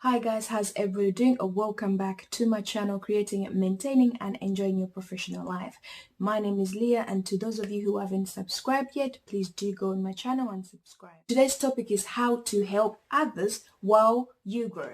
Hi guys, how's everybody doing? Welcome back to my channel, Creating, Maintaining and Enjoying Your Professional Life. My name is Leah, and to those of you who haven't subscribed yet, please do go on my channel and subscribe. Today's topic is how to help others while you grow.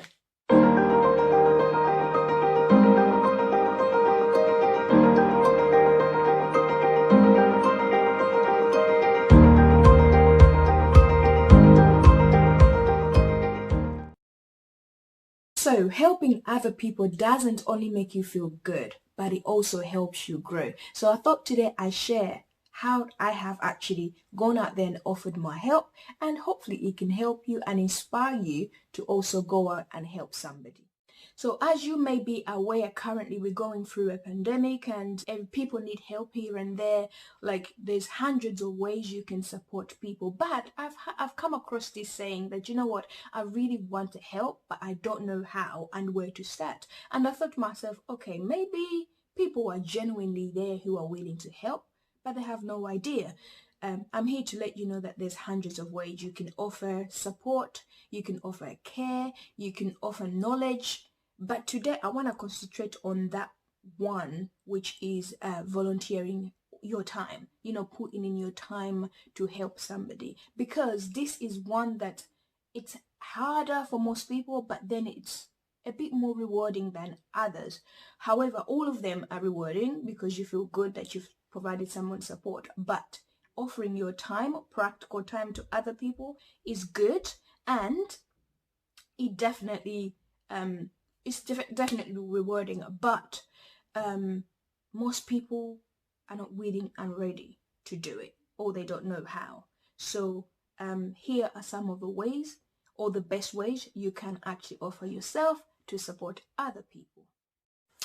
So helping other people doesn't only make you feel good, but it also helps you grow. So I thought today I share how I have actually gone out there and offered my help, and hopefully it can help you and inspire you to also go out and help somebody. So as you may be aware, currently we're going through a pandemic and people need help here and there. Like there's hundreds of ways you can support people. But I've come across this saying that, you know what, I really want to help, but I don't know how and where to start. And I thought to myself, okay, maybe people are genuinely there who are willing to help, but they have no idea. I'm here to let you know that there's hundreds of ways you can offer support, you can offer care, you can offer knowledge. But today I want to concentrate on that one, which is volunteering your time, putting in your time to help somebody, because this is one that it's harder for most people, but then it's a bit more rewarding than others. However, all of them are rewarding because you feel good that you've provided someone support, but offering your time, practical time to other people is good, and it definitely it's definitely rewarding, but most people are not willing and ready to do it, or they don't know how. So here are some of the ways, or the best ways you can actually offer yourself to support other people.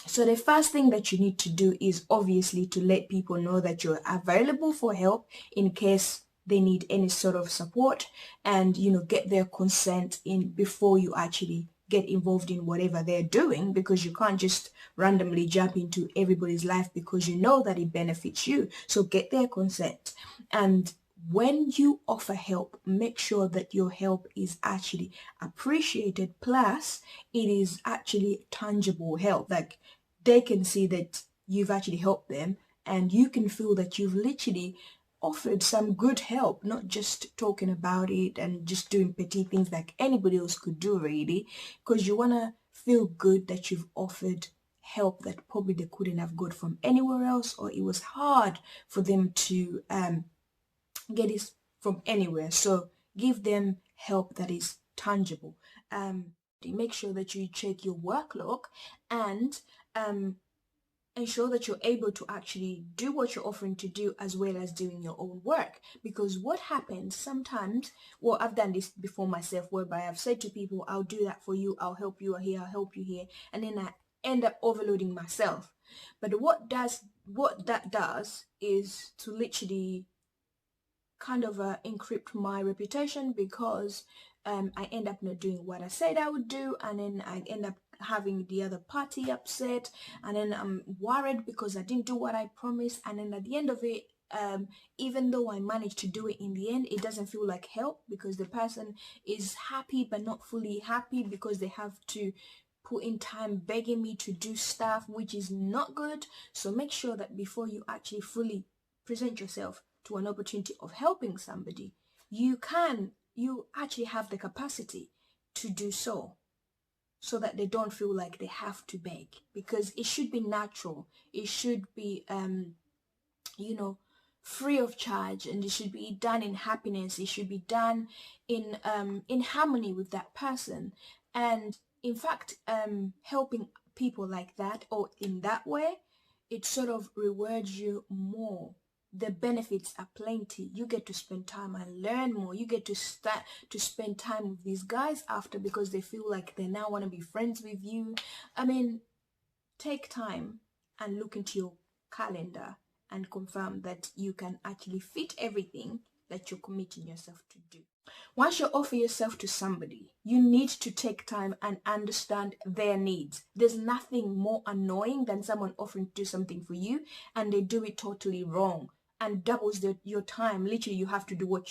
So the first thing that you need to do is obviously to let people know that you're available for help in case they need any sort of support, and get their consent in before you actually get involved in whatever they're doing, because you can't just randomly jump into everybody's life because you know that it benefits you. So get their consent, and when you offer help, make sure that your help is actually appreciated, plus it is actually tangible help. Like they can see that you've actually helped them, and you can feel that you've literally offered some good help, not just talking about it and just doing petty things like anybody else could do, really, because you want to feel good that you've offered help that probably they couldn't have got from anywhere else, or it was hard for them to get it from anywhere. So give them help that is tangible. Make sure that you check your work log and ensure that you're able to actually do what you're offering to do, as well as doing your own work. Because what happens sometimes, well, I've done this before myself, whereby I've said to people, I'll do that for you, I'll help you here, I'll help you here, and then I end up overloading myself. But what that does is to literally kind of encrypt my reputation, because I end up not doing what I said I would do, and then I end up having the other party upset, and then I'm worried because I didn't do what I promised, and then at the end of it, even though I managed to do it in the end, it doesn't feel like help, because the person is happy but not fully happy, because they have to put in time begging me to do stuff, which is not good. So make sure that before you actually fully present yourself to an opportunity of helping somebody, you actually have the capacity to do so that they don't feel like they have to beg, because it should be natural. It should be free of charge, and it should be done in happiness. It should be done in harmony with that person. And in fact, helping people like that, or in that way, it sort of rewards you more. The benefits are plenty. You get to spend time and learn more. You get to start to spend time with these guys after, because they feel like they now want to be friends with you. I mean, take time and look into your calendar and confirm that you can actually fit everything that you're committing yourself to do. Once you offer yourself to somebody, you need to take time and understand their needs. There's nothing more annoying than someone offering to do something for you and they do it totally wrong. and doubles your time. Literally, you have to do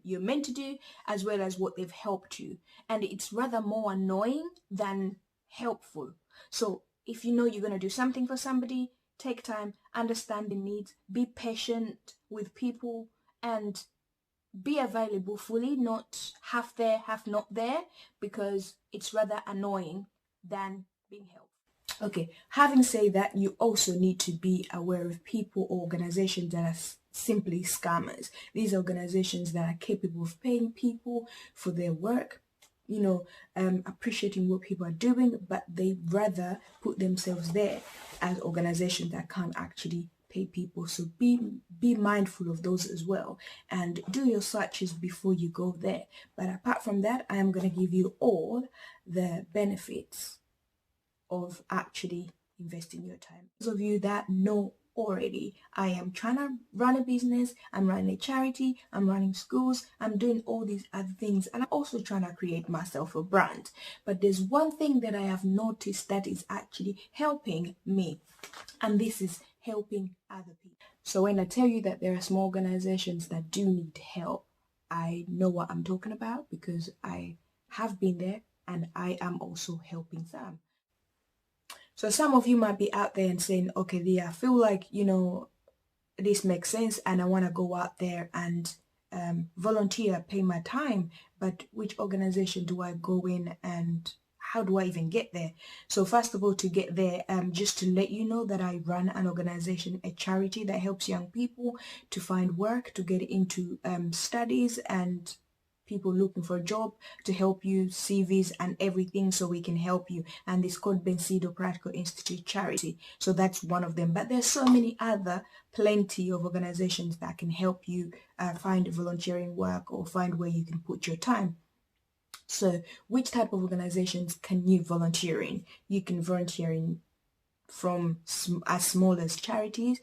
you're meant to do, as well as what they've helped you. And it's rather more annoying than helpful. So if you know you're going to do something for somebody, take time, understand the needs, be patient with people, and be available fully, not half there, half not there, because it's rather annoying than being helpful. Okay, having said that, you also need to be aware of people or organizations that are simply scammers. These organizations that are capable of paying people for their work, appreciating what people are doing, but they rather put themselves there as organizations that can't actually pay people. So be mindful of those as well, and do your searches before you go there. But apart from that, I am going to give you all the benefits of actually investing your time. Those of you that know already, I am trying to run a business, I'm running a charity, I'm running schools, I'm doing all these other things, and I'm also trying to create myself a brand. But there's one thing that I have noticed that is actually helping me, and this is helping other people. So when I tell you that there are small organizations that do need help, I know what I'm talking about, because I have been there and I am also helping some. So some of you might be out there and saying, okay, Leah, I feel like, this makes sense and I want to go out there and volunteer, pay my time, but which organization do I go in and how do I even get there? So first of all, to get there, just to let you know that I run an organization, a charity that helps young people to find work, to get into studies, and people looking for a job, to help you CVs and everything, so we can help you. And it's called Bensido Practical Institute Charity. So that's one of them. But there's so many other, plenty of organizations that can help you find volunteering work or find where you can put your time. So which type of organizations can you volunteer in? You can volunteer in from as small as charities,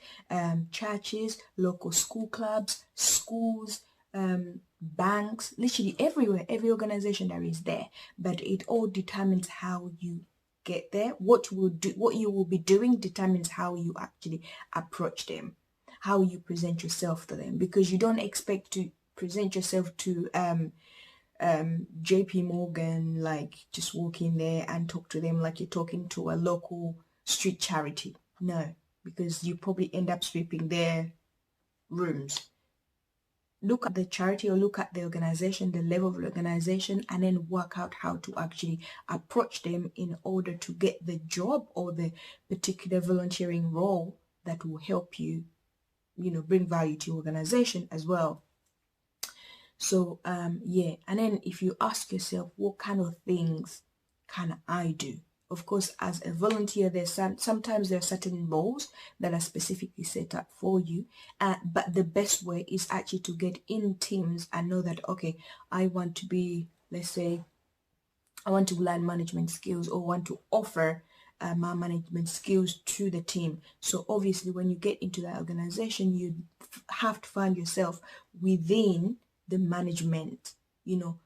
churches, local school clubs, schools, banks, literally everywhere, every organization there is there. But it all determines how you get there. What you will be doing determines how you actually approach them, how you present yourself to them, because you don't expect to present yourself to JP Morgan, like just walk in there and talk to them like you're talking to a local street charity. No, because you probably end up sweeping their rooms. Look at the charity or look at the organization, the level of the organization, and then work out how to actually approach them in order to get the job or the particular volunteering role that will help you, bring value to your organization as well. So yeah, and then if you ask yourself, what kind of things can I do? Of course, as a volunteer, sometimes there are certain roles that are specifically set up for you, but the best way is actually to get in teams and know that, okay, I want to be, let's say, I want to learn management skills or want to offer my management skills to the team. So obviously, when you get into that organization, you have to find yourself within the management,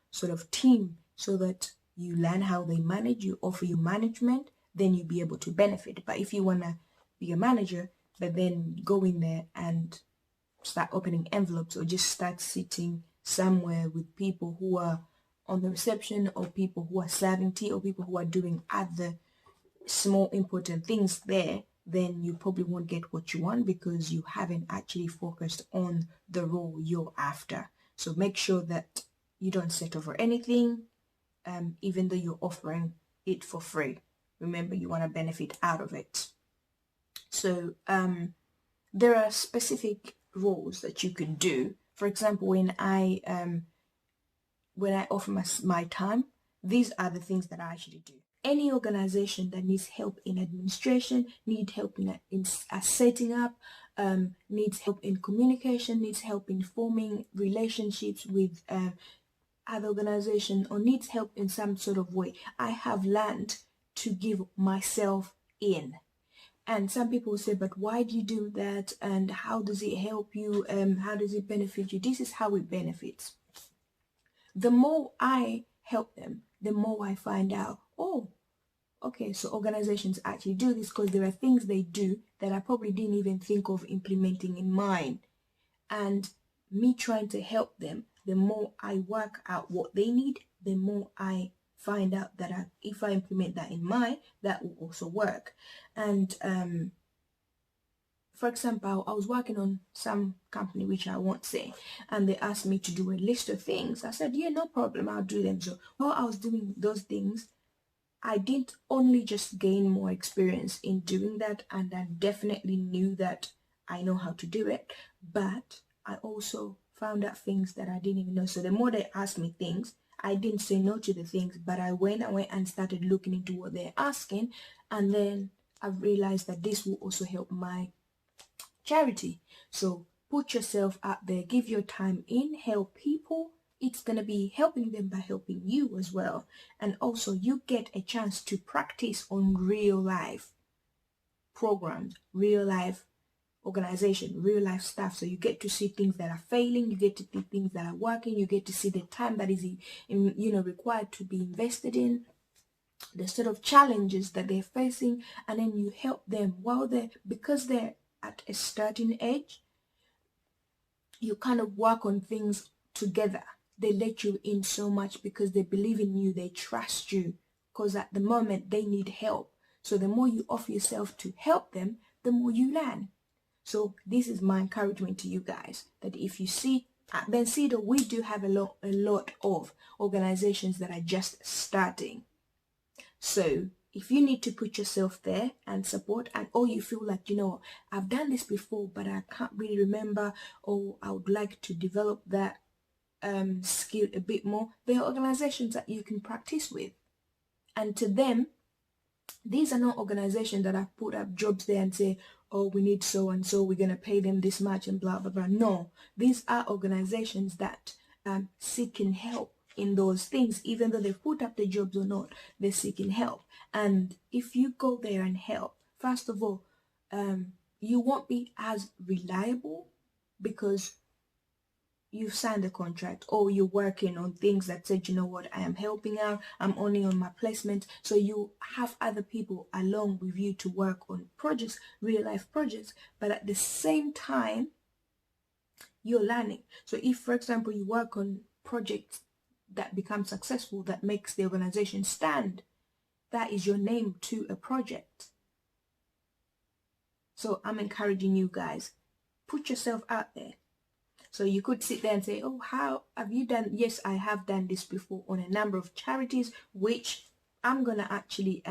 sort of team, so that you learn how they manage, you offer you management, then you'll be able to benefit. But if you want to be a manager, but then go in there and start opening envelopes or just start sitting somewhere with people who are on the reception, or people who are serving tea, or people who are doing other small important things there, then you probably won't get what you want, because you haven't actually focused on the role you're after. So make sure that you don't settle for anything, even though you're offering it for free. Remember, you want to benefit out of it. So there are specific roles that you can do. For example, when I offer my time, these are the things that I actually do. Any organization that needs help in administration, needs help in setting up, needs help in communication, needs help in forming relationships with other organization, or needs help in some sort of way, I have learned to give myself in. And some people say, but why do you do that? And how does it help you? How does it benefit you? This is how it benefits. The more I help them, the more I find out, oh, okay, so organizations actually do this, because there are things they do that I probably didn't even think of implementing in mine. and me trying to help them, the more I work out what they need, the more I find out that if I implement that in mine, that will also work. And for example, I was working on some company which I won't say, and they asked me to do a list of things. I said, yeah, no problem, I'll do them. So while I was doing those things, I didn't only just gain more experience in doing that, and I definitely knew that I know how to do it, but I also found out things that I didn't even know. So the more they asked me things, I didn't say no to the things, but I went and started looking into what they're asking, and then I realized that this will also help my charity. So put yourself out there, give your time in, help people. It's going to be helping them by helping you as well. And also you get a chance to practice on real life programs, real life organization, real life stuff. So you get to see things that are failing, you get to see things that are working, you get to see the time that is required to be invested in, the sort of challenges that they're facing, and then you help them while because they're at a starting age. You kind of work on things together. They let you in so much because they believe in you, they trust you, because at the moment they need help. So the more you offer yourself to help them, the more you learn. So this is my encouragement to you guys, that if you see at Bencedo, we do have a lot of organizations that are just starting. So if you need to put yourself there and support, or you feel like, I've done this before, but I can't really remember, or I would like to develop that skill a bit more, there are organizations that you can practice with. And to them, these are not organizations that have put up jobs there and say, oh, we need so and so, we're going to pay them this much and blah, blah, blah. No, these are organizations that seeking help in those things. Even though they've put up the jobs or not, they're seeking help. And if you go there and help, first of all, you won't be as reliable because you've signed a contract, or you're working on things that said, you know what, I am helping out, I'm only on my placement. So you have other people along with you to work on projects, real life projects, but at the same time you're learning. So if, for example, you work on projects that become successful, that makes the organization stand, that is your name to a project. So I'm encouraging you guys, put yourself out there. So you could sit there and say, oh, how have you done? Yes, I have done this before on a number of charities, which I'm going to actually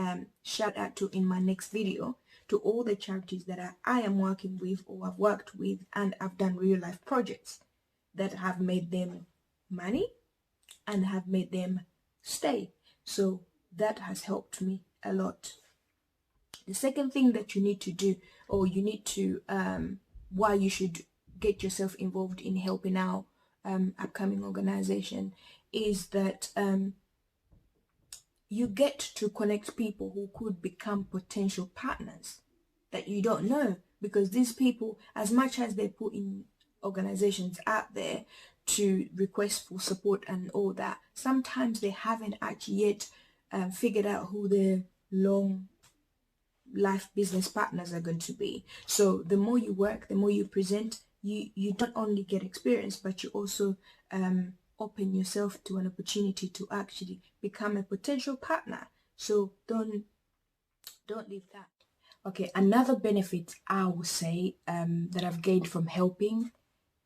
shout out to in my next video, to all the charities that I am working with or I've worked with, and I've done real life projects that have made them money and have made them stay. So that has helped me a lot. The second thing that you need to do, or you need to, why you should get yourself involved in helping out upcoming organization, is that you get to connect people who could become potential partners that you don't know, because these people, as much as they put in organizations out there to request for support and all that, sometimes they haven't actually yet figured out who their long life business partners are going to be. So the more you work, the more you present, you don't only get experience, but you also open yourself to an opportunity to actually become a potential partner. So don't leave that. Okay, another benefit I would say that I've gained from helping,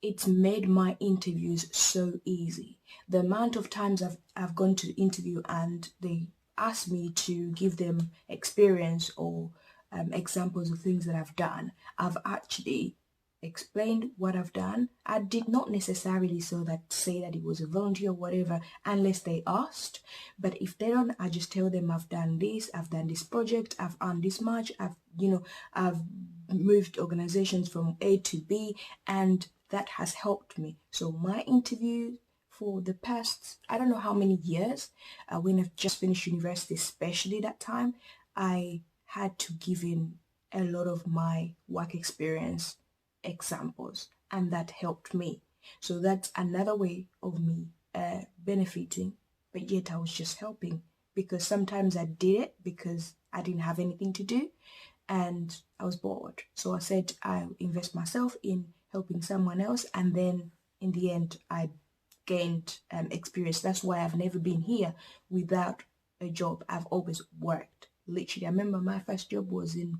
it's made my interviews so easy. The amount of times I've gone to interview and they ask me to give them experience or examples of things that I've done, I've actually explained what I've done. I did not necessarily say that it was a volunteer or whatever unless they asked, but if they don't, I just tell them I've done this project, I've earned this much, I've moved organizations from A to B, and that has helped me. So my interview for the past, I don't know how many years, when I've just finished university, especially that time, I had to give in a lot of my work experience examples, and that helped me. So that's another way of me benefiting, but yet I was just helping, because sometimes I did it because I didn't have anything to do and I was bored. So I said I'll invest myself in helping someone else, and then in the end I gained experience. That's why I've never been here without a job. I've always worked. Literally, I remember my first job was in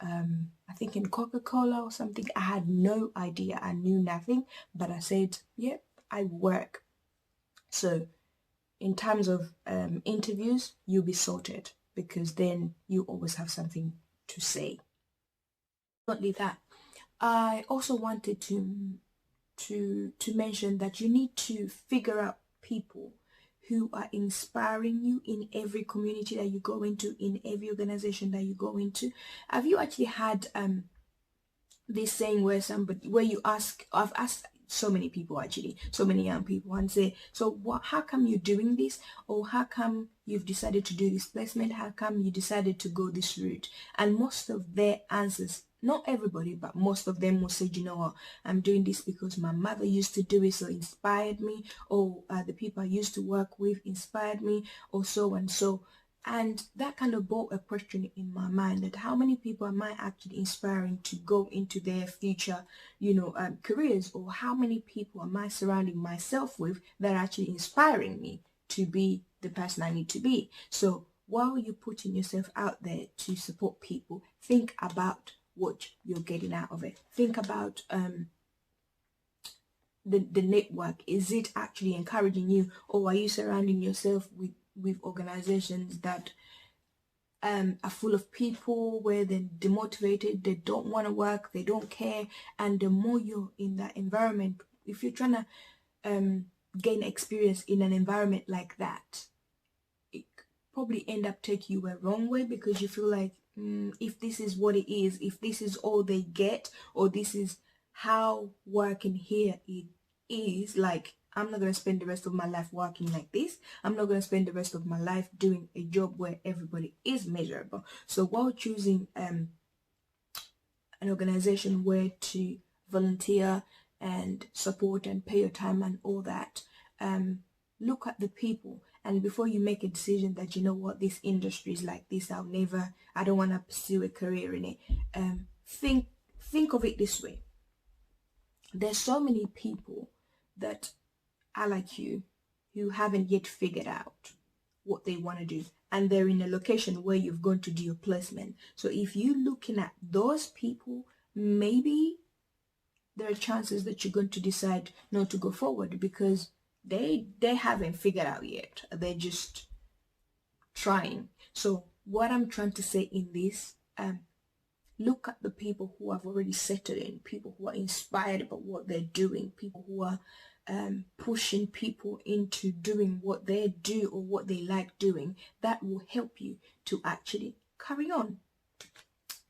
I think in Coca-Cola or something. I had no idea. I knew nothing, but I said, yeah, I work. So in terms of interviews, you'll be sorted, because then you always have something to say. Not only that, I also wanted to mention that you need to figure out people who are inspiring you in every community that you go into, in every organization that you go into. Have you actually had this saying where you ask, I've asked so many people, actually so many young people, and say, so what, how come you're doing this, or how come you've decided to do this placement, how come you decided to go this route? And most of their answers, not everybody, but most of them will say, you know what, I'm doing this because my mother used to do it, so it inspired me, or the people I used to work with inspired me, or so and so. And that kind of brought a question in my mind, that how many people am I actually inspiring to go into their future, careers, or how many people am I surrounding myself with that are actually inspiring me to be the person I need to be? So while you're putting yourself out there to support people, think about what you're getting out of it. Think about the network. Is it actually encouraging you, or are you surrounding yourself with organizations that are full of people where they're demotivated, they don't want to work, they don't care? And the more you're in that environment, if you're trying to gain experience in an environment like that, it probably end up taking you a wrong way, because you feel like, if this is what it is, if this is all they get, or this is how working here it is, like, I'm not going to spend the rest of my life working like this. I'm not going to spend the rest of my life doing a job where everybody is miserable. So while choosing an organization where to volunteer and support and pay your time and all that, look at the people. And before you make a decision that, you know what, this industry is like this, I don't want to pursue a career in it, think of it this way. There's so many people that are like you, who haven't yet figured out what they want to do, and they're in a location where you've gone to do your placement. So if you're looking at those people, maybe there are chances that you're going to decide not to go forward, because they haven't figured out yet. They're just trying. So what I'm trying to say in this, look at the people who have already settled in, people who are inspired about what they're doing, people who are pushing people into doing what they do or what they like doing. That will help you to actually carry on.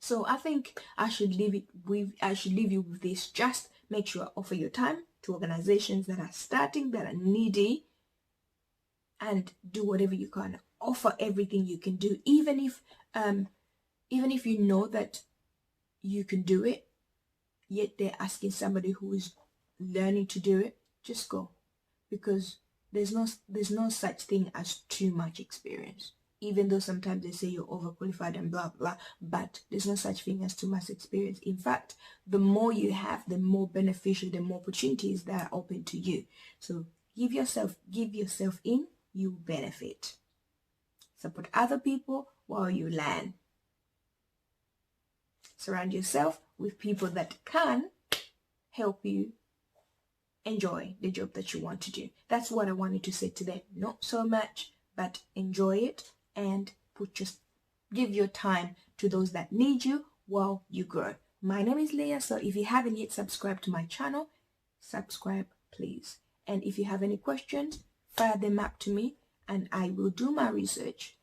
So I think I should leave you with this. Just make sure I offer your time to organizations that are starting, that are needy, and do whatever you can. Offer everything you can do, even if you know that you can do it, yet they're asking somebody who is learning to do it. Just go, because there's no such thing as too much experience. Even though sometimes they say you're overqualified and blah blah, but there's no such thing as too much experience. In fact, the more you have, the more beneficial, the more opportunities that are open to you. So give yourself in, you benefit. Support other people while you learn. Surround yourself with people that can help you enjoy the job that you want to do. That's what I wanted to say today. Not so much, but enjoy it, and give your time to those that need you while you grow. My name is Leah, so if you haven't yet subscribed to my channel, subscribe please. And if you have any questions, fire them up to me and I will do my research